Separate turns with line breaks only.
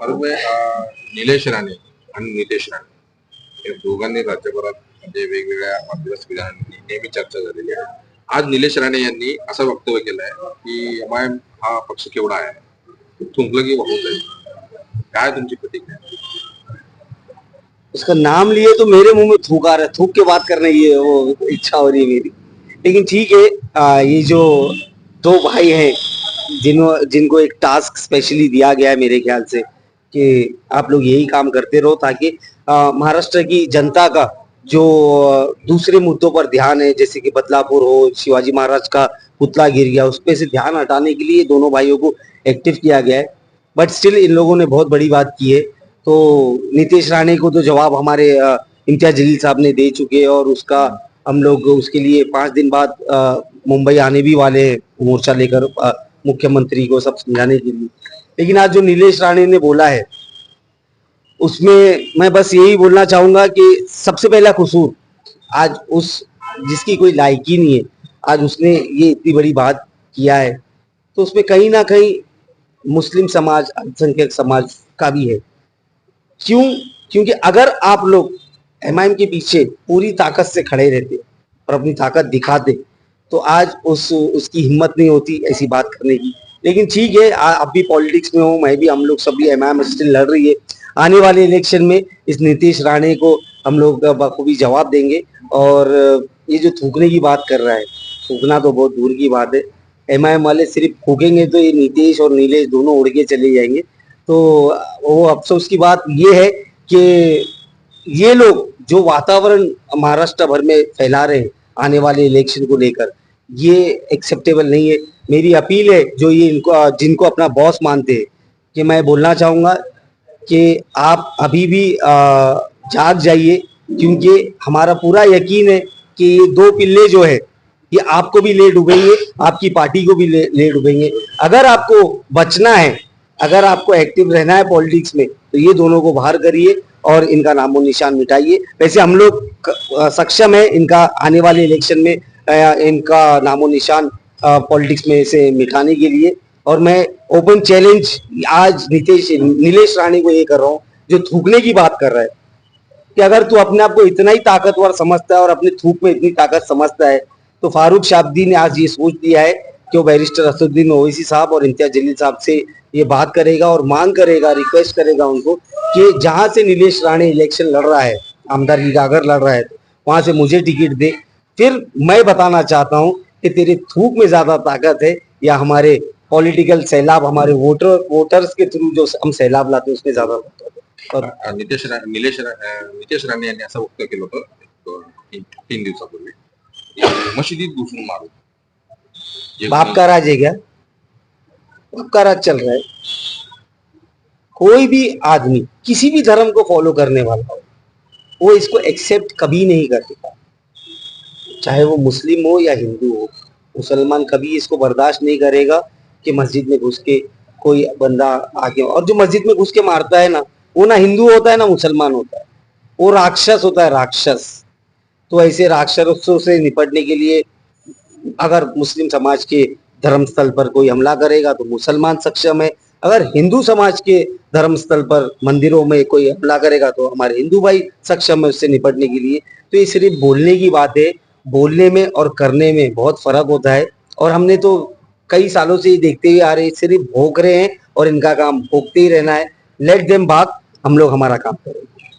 और निलेश राणे आणि नितेश राणे या दोघांनी राज्यभरात म्हणजे वेगवेगळ्या माध्यमांनी नेहमी चर्चा झालेली आहे. आज निलेश राणे यांनी असं वक्तव्य केलंय की एमआयएम हा पक्ष केवढा आहे, थुंकलं की वाहून जाईल. काय तुमची प्रतिक्रिया?
उसका नाम लिए तो मेरे मुंह में थूक आ रहा है, थूक के बात करने ये वो इच्छा हो रही है मेरी। लेकिन ठीक है, ये जो दो भाई हैं जिनको एक टास्क स्पेशली दिया गया है मेरे ख्याल से कि आप लोग यही काम करते रहो ताकि महाराष्ट्र की जनता का जो दूसरे मुद्दों पर ध्यान है, जैसे कि बदलापुर हो, शिवाजी महाराज का पुतला गिर गया, उस पे से ध्यान हटाने के लिए दोनों भाइयों को एक्टिव किया गया है। बट स्टिल इन लोगों ने बहुत बड़ी बात की है। तो नीतीश राणे को तो जवाब हमारे इम्तियाज जलील साहब ने दे चुके हैं और उसका हम लोग उसके लिए 5 दिन बाद मुंबई आने भी वाले हैं मोर्चा लेकर मुख्यमंत्री को सब समझाने के लिए। लेकिन आज जो नीलेश राणे ने बोला है उसमें मैं बस यही बोलना चाहूंगा कि सबसे पहला कसूर आज उस जिसकी कोई लायकी नहीं है, आज उसने ये इतनी बड़ी बात किया है, तो उसमें कहीं ना कहीं मुस्लिम समाज, अल्पसंख्यक समाज का भी है। क्यों? क्योंकि अगर आप लोग एमआईएम के पीछे पूरी ताकत से खड़े रहते और अपनी ताकत दिखाते तो आज उसकी हिम्मत नहीं होती ऐसी बात करने की। लेकिन ठीक है, आप भी पॉलिटिक्स में हो, मैं भी, हम लोग सभी, एमआईएम स्टिल लड़ रही है। आने वाले इलेक्शन में इस नीतीश राणे को हम लोग बखूबी जवाब देंगे। और ये जो थूकने की बात कर रहा है, थूकना तो बहुत दूर की बात है। एमआईएम वाले सिर्फ फूकेंगे तो ये नीतीश और नीलेश दोनों उड़ के चले जाएंगे। तो वो अफसोस की बात ये है कि ये लोग जो वातावरण महाराष्ट्र भर में फैला रहे हैं आने वाले इलेक्शन को लेकर, ये एक्सेप्टेबल नहीं है। मेरी अपील है जो ये इनको जिनको अपना बॉस मानते हैं कि मैं बोलना चाहूंगा कि आप अभी भी जाग जाइए, क्योंकि हमारा पूरा यकीन है कि ये दो पिल्ले जो है ये आपको भी ले डूबेंगे, आपकी पार्टी को भी ले डूबेंगे। अगर आपको बचना है, अगर आपको एक्टिव रहना है पॉलिटिक्स में, तो ये दोनों को बाहर करिए और इनका नामो निशान मिटाइए। वैसे हम लोग सक्षम है इनका आने वाले इलेक्शन में इनका नामो निशान पॉलिटिक्स में से मिटाने के लिए। और मैं ओपन चैलेंज आज नीलेश राणे को ये कर रहा हूँ जो थूकने की बात कर रहा है कि अगर तू अपने आप को इतना ही ताकतवर समझता है और अपने थूक में इतनी ताकत समझता है, तो फारूक शाब्दी ने आज ये सोच लिया है कि वो बैरिस्टर असदुद्दीन ओवैसी साहब और इम्तियाज जलील साहब से ये बात करेगा और मांग करेगा, रिक्वेस्ट करेगा उनको कि जहां से नीलेश राणे इलेक्शन लड़ रहा है, आमदारगी का अगर लड़ रहा है, तो वहां से मुझे टिकट दे। फिर मैं बताना चाहता हूं कि तेरे थूक में ज्यादा ताकत है या हमारे पॉलिटिकल सैलाब, हमारे वोटर्स के थ्रू जो हम सैलाब लाते हैं उसमें ज्यादा ताकत है। और
नितेश राणे यांनी असं वक्तव्य केलं होतं 3 दिवसापूर्वी, मशिदीत घुसून मारू.
बाप का राज है क्या? बाप का राज चल रहा है। कोई भी आदमी किसी भी धर्म को फॉलो करने वाला हो, वो इसको एक्सेप्ट कभी नहीं करता, चाहे वो मुस्लिम हो या हिंदू हो। मुसलमान कभी इसको बर्दाश्त नहीं करेगा कि मस्जिद में घुस के कोई बंदा आके, और जो मस्जिद में घुस के मारता है ना, वो ना हिंदू होता है ना मुसलमान होता है, वो राक्षस होता है, राक्षस। तो ऐसे राक्षसों से निपटने के लिए अगर मुस्लिम समाज के धर्म स्थल पर कोई हमला करेगा तो मुसलमान सक्षम है, अगर हिंदू समाज के धर्म स्थल पर मंदिरों में कोई हमला करेगा तो हमारे हिंदू भाई सक्षम है उससे निपटने के लिए। तो ये सिर्फ बोलने की बात है, बोलने में और करने में बहुत फर्क होता है। और हमने तो कई सालों से ये देखते हुए आ रहे, सिर्फ भोग रहे हैं और इनका काम भोगते ही रहना है। लेट देम भाग, हम लोग हमारा काम करेंगे।